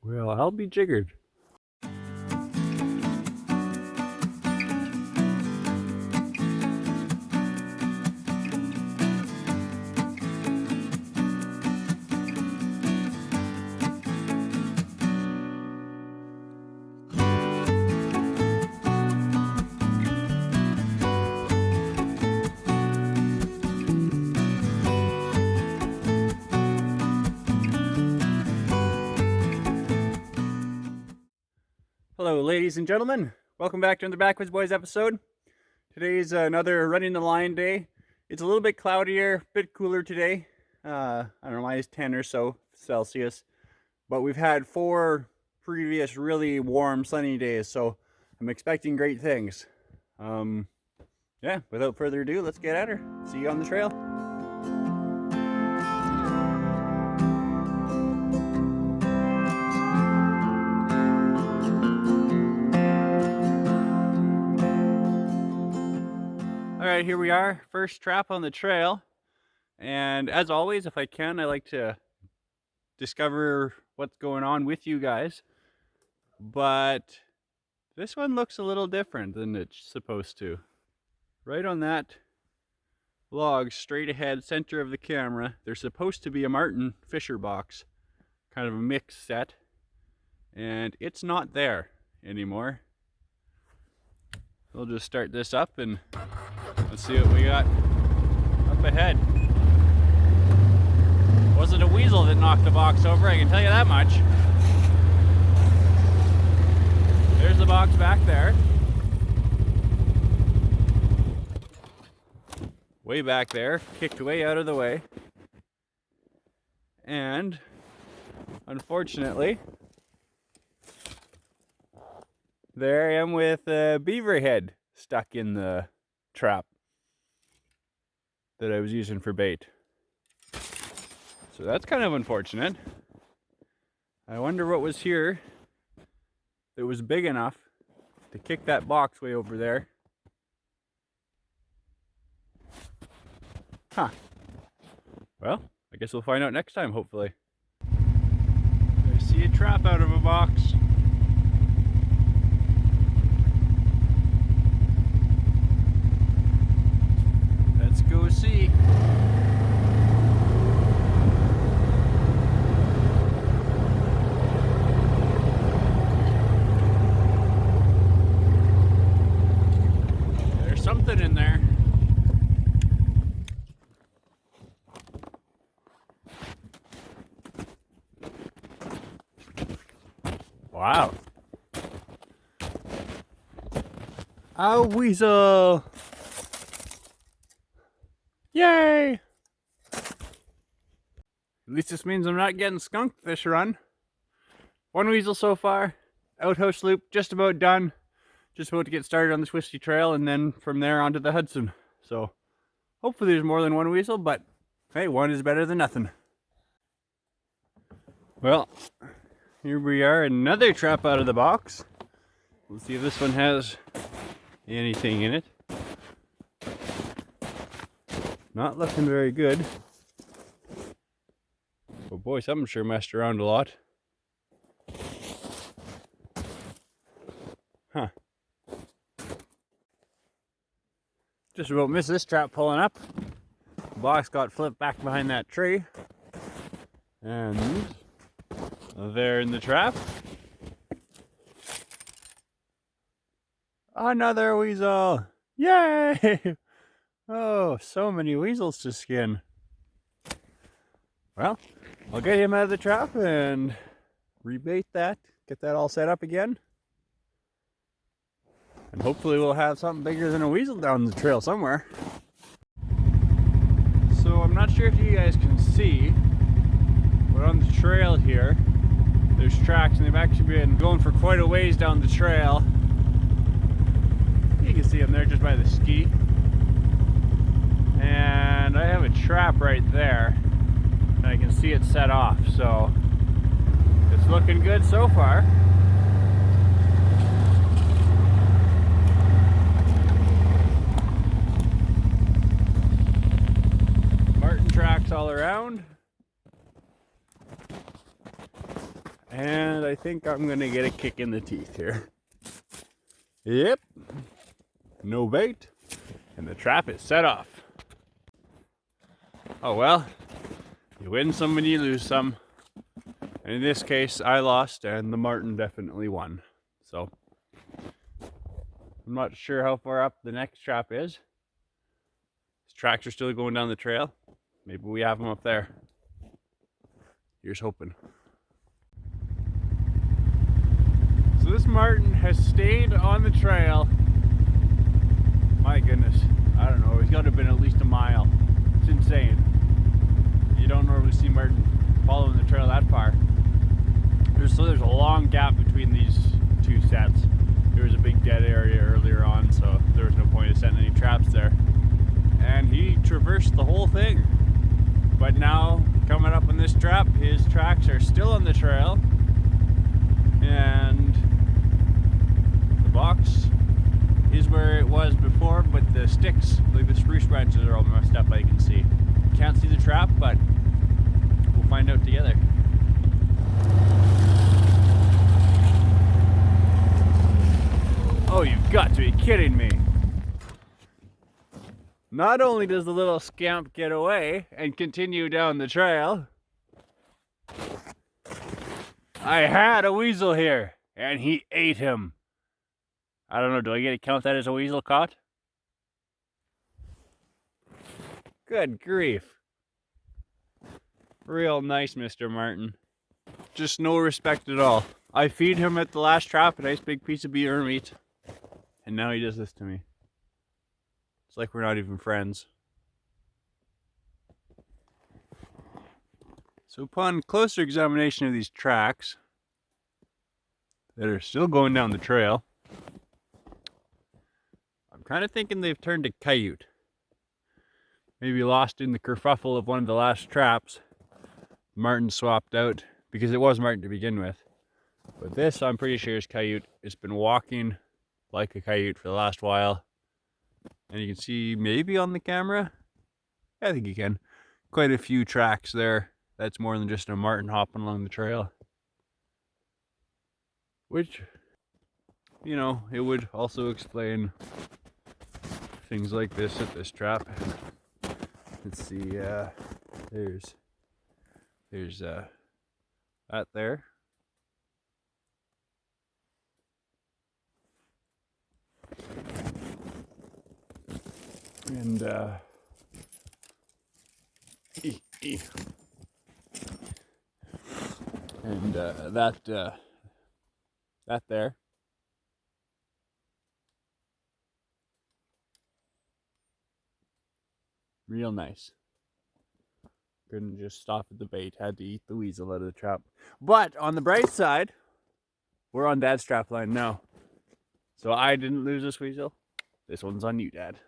Well, I'll be jiggered. Hello, ladies and gentlemen. Welcome back to another Backwoods Boys episode. Today's another running the line day. It's a little bit cloudier, a bit cooler today. I don't know, minus 10 or so Celsius. But we've had 4 previous really warm, sunny days, so I'm expecting great things. Yeah, without further ado, let's get at her. See you on the trail. Alright, here we are, first trap on the trail, and as always, if I can, I like to discover what's going on with you guys, but this one looks a little different than it's supposed to. Right on that log, straight ahead, center of the camera, there's supposed to be a marten fisher box, kind of a mixed set, and it's not there anymore. We'll just start this up and let's see what we got up ahead. Wasn't a weasel that knocked the box over, I can tell you that much. There's the box back there. Way back there, kicked way out of the way. And unfortunately, there I am with a beaver head stuck in the trap that I was using for bait. So that's kind of unfortunate. I wonder what was here that was big enough to kick that box way over there. Huh. Well, I guess we'll find out next time, hopefully. I see a trap out of a box. Let's go see. There's something in there. Wow. A weasel. Yay! At least this means I'm not getting skunked this run. 1 weasel so far. Outhouse loop just about done. Just about to get started on the twisty trail and then from there onto the Hudson. So hopefully there's more than 1 weasel, but hey, 1 is better than nothing. Well, here we are, another trap out of the box. Let's see if this one has anything in it. Not looking very good. Oh boy, something sure messed around a lot. Huh. Just about missed this trap pulling up. The box got flipped back behind that tree. And there in the trap. Another weasel! Yay! Oh, so many weasels to skin. Well, I'll get him out of the trap and rebait that, get that all set up again. And hopefully we'll have something bigger than a weasel down the trail somewhere. So I'm not sure if you guys can see, but on the trail here, there's tracks and they've actually been going for quite a ways down the trail. You can see them there just by the ski. And I have a trap right there, and I can see it set off, so it's looking good so far. Marten tracks all around. And I think I'm gonna get a kick in the teeth here. Yep, no bait, and the trap is set off. Oh well, you win some and you lose some. And in this case, I lost and the marten definitely won. So, I'm not sure how far up the next trap is. His tracks are still going down the trail. Maybe we have them up there. Here's hoping. So this marten has stayed on the trail. My goodness, I don't know, he's got to have been at least a mile. It's insane. You don't normally see marten following the trail that far. There's a long gap between these two sets. There was a big dead area earlier on, so there was no point in setting any traps there. And he traversed the whole thing. But now, coming up on this trap, his tracks are still on the trail. And the box is where it was before, but the sticks, like the spruce branches, are all messed up, I can see. Can't see the trap, but we'll find out together. Oh, you've got to be kidding me. Not only does the little scamp get away and continue down the trail, I had a weasel here, and he ate him. I don't know, do I get to count that as a weasel caught? Good grief. Real nice, Mr. Marten. Just no respect at all. I feed him at the last trap a nice big piece of beaver meat, and now he does this to me. It's like we're not even friends. So upon closer examination of these tracks that are still going down the trail, I'm kind of thinking they've turned to coyote. Maybe lost in the kerfuffle of one of the last traps. Marten swapped out, because it was marten to begin with. But this, I'm pretty sure, is coyote. It's been walking like a coyote for the last while. And you can see, maybe on the camera, I think you can, quite a few tracks there. That's more than just a marten hopping along the trail. Which, you know, it would also explain things like this at this trap. Let's see, there's that there. And and that there. Real nice. Couldn't just stop at the bait, had to eat the weasel out of the trap. But on the bright side, we're on Dad's trapline now. So I didn't lose this weasel. This one's on you, Dad.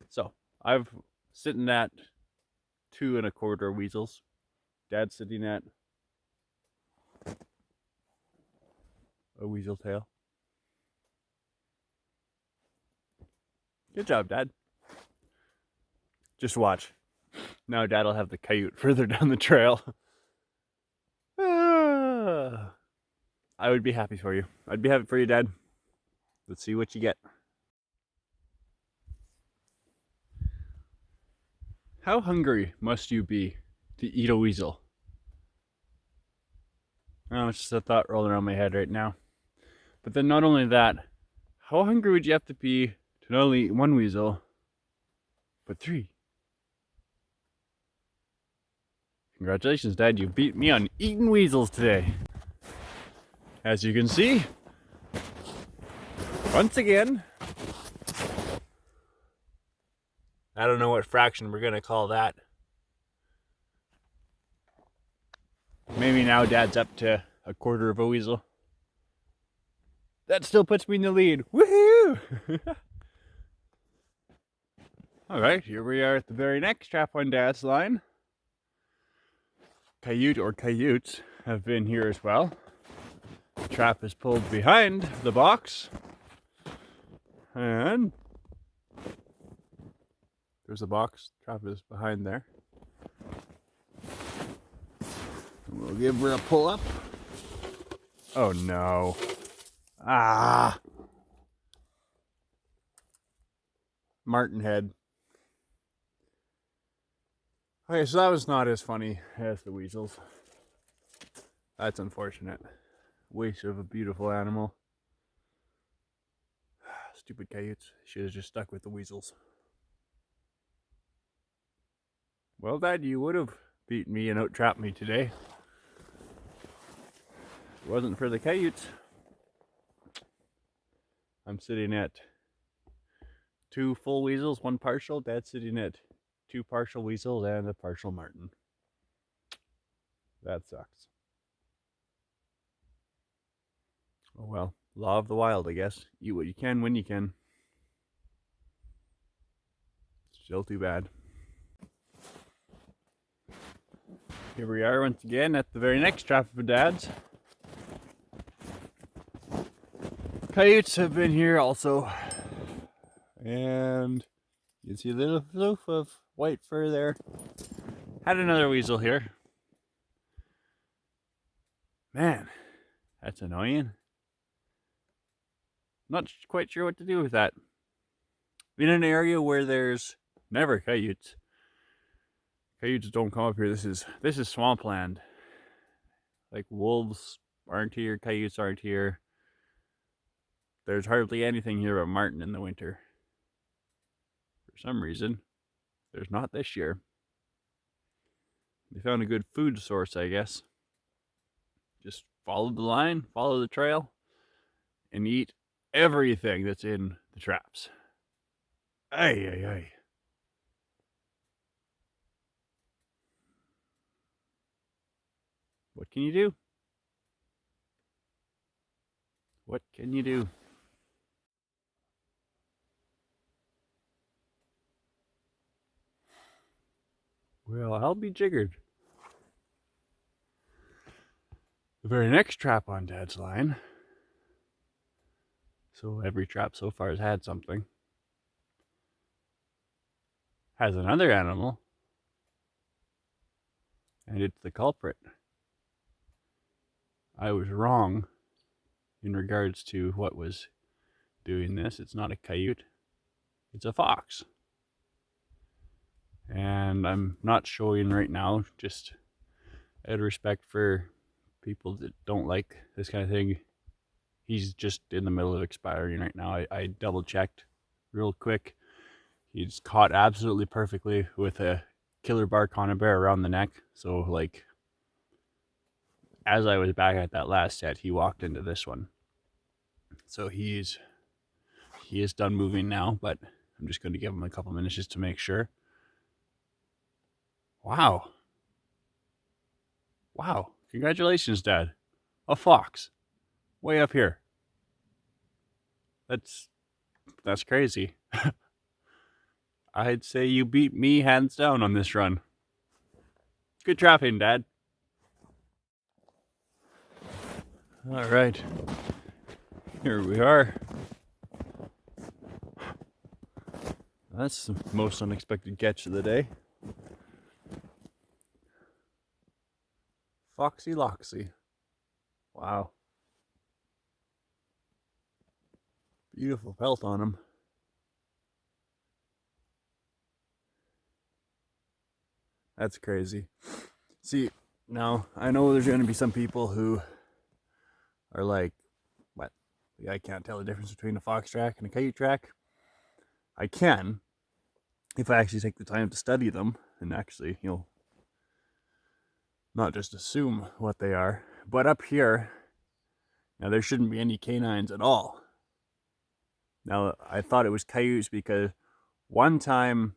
So I've sitting at 2 1/4 weasels. Dad's sitting at a weasel tail. Good job, Dad. Just watch. Now Dad'll have the coyote further down the trail. I would be happy for you. I'd be happy for you, Dad. Let's see what you get. How hungry must you be to eat a weasel? Oh, it's just a thought rolling around my head right now. But then not only that, how hungry would you have to be to not only eat one weasel, but 3? Congratulations, Dad, you beat me on eating weasels today. As you can see, once again, I don't know what fraction we're gonna call that. Maybe now Dad's up to 1/4 of a weasel. That still puts me in the lead. Woohoo! Alright, here we are at the very next trap on Dad's line. Coyote or coyotes have been here as well. The trap is pulled behind the box. And there's a box. Trap is behind there. We'll give her a pull up. Oh no. Ah. Martin head. Okay, so that was not as funny as the weasels. That's unfortunate. Waste of a beautiful animal. Stupid coyotes. Should have just stuck with the weasels. Well, Dad, you would have beaten me and out-trapped me today. If it wasn't for the coyotes. I'm sitting at 2 full weasels, 1 partial. Dad's sitting at 2 partial weasels and a partial martin. That sucks. Oh well, law of the wild, I guess. Eat what you can when you can. Still too bad. Here we are once again at the very next trap of Dad's. Coyotes have been here also. And you can see a little floof of white fur there. Had another weasel here. Man, that's annoying. Not quite sure what to do with that. In an area where there's never coyotes. Coyotes don't come up here. This is swampland. Like wolves aren't here, coyotes aren't here. There's hardly anything here but marten in the winter. For some reason, there's not this year. They found a good food source, I guess. Just follow the line, follow the trail, and eat everything that's in the traps. Ay, ay, ay. What can you do? What can you do? Well, I'll be jiggered. The very next trap on Dad's line. So every trap so far has had something. Has another animal. And it's the culprit. I was wrong in regards to what was doing this. It's not a coyote. It's a fox. And I'm not showing right now, just out of respect for people that don't like this kind of thing. He's just in the middle of expiring right now. I double checked real quick. He's caught absolutely perfectly with a killer bar conibear around the neck. So like, as I was back at that last set, he walked into this one. So he is done moving now, but I'm just going to give him a couple minutes just to make sure. Wow. Wow. Congratulations, Dad. A fox. Way up here. That's crazy. I'd say you beat me hands down on this run. Good trapping, Dad. All right. Here we are. That's the most unexpected catch of the day. Foxy Loxy. Wow. Beautiful pelt on him. That's crazy. See, now I know there's going to be some people who are like, what? I can't tell the difference between a fox track and a coyote track. I can, if I actually take the time to study them and actually, not just assume what they are. But up here, now there shouldn't be any canines at all. Now, I thought it was coyotes because one time,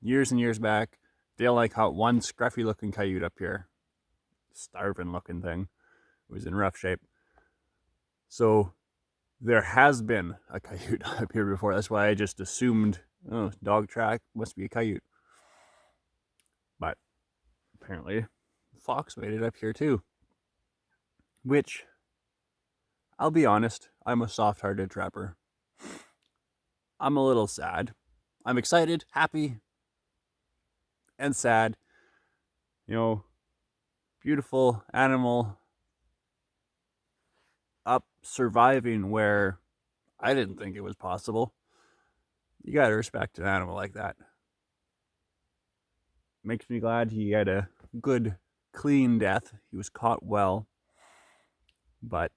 years and years back, Dale and I caught one scruffy looking coyote up here. Starving looking thing. It was in rough shape. So there has been a coyote up here before. That's why I just assumed, oh, dog track, must be a coyote. But apparently, the fox made it up here too. Which, I'll be honest, I'm a soft-hearted trapper. I'm a little sad. I'm excited, happy, and sad. beautiful animal up surviving where I didn't think it was possible. You gotta respect an animal like that. Makes me glad he had a good, clean death. He was caught well. But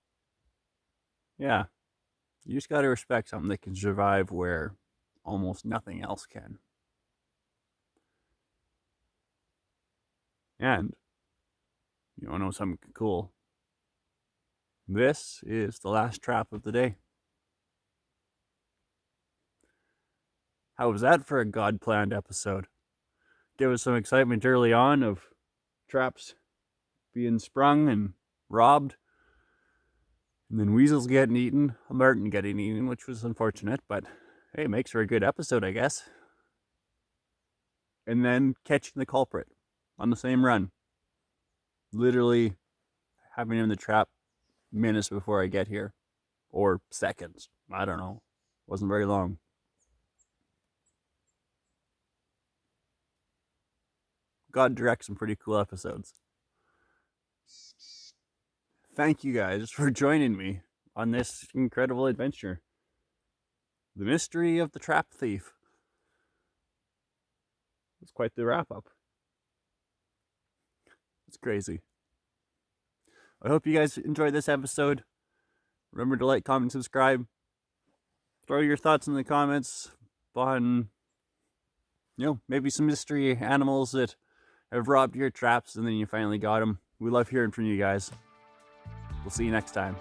yeah, you just gotta respect something that can survive where almost nothing else can. And you wanna know something cool? This is the last trap of the day. How was that for a God-planned episode? Give us some excitement early on of traps being sprung and robbed. And then weasels getting eaten, a marten getting eaten, which was unfortunate, but hey, it makes for a good episode, I guess. And then catching the culprit on the same run. Literally having him in the trap minutes before I get here. Or seconds. I don't know. Wasn't very long. God directs some pretty cool episodes. Thank you guys for joining me on this incredible adventure. The mystery of the trap thief. It's quite the wrap up. It's crazy. I hope you guys enjoyed this episode. Remember to like, comment, subscribe. Throw your thoughts in the comments on, maybe some mystery animals that have robbed your traps and then you finally got them. We love hearing from you guys. We'll see you next time.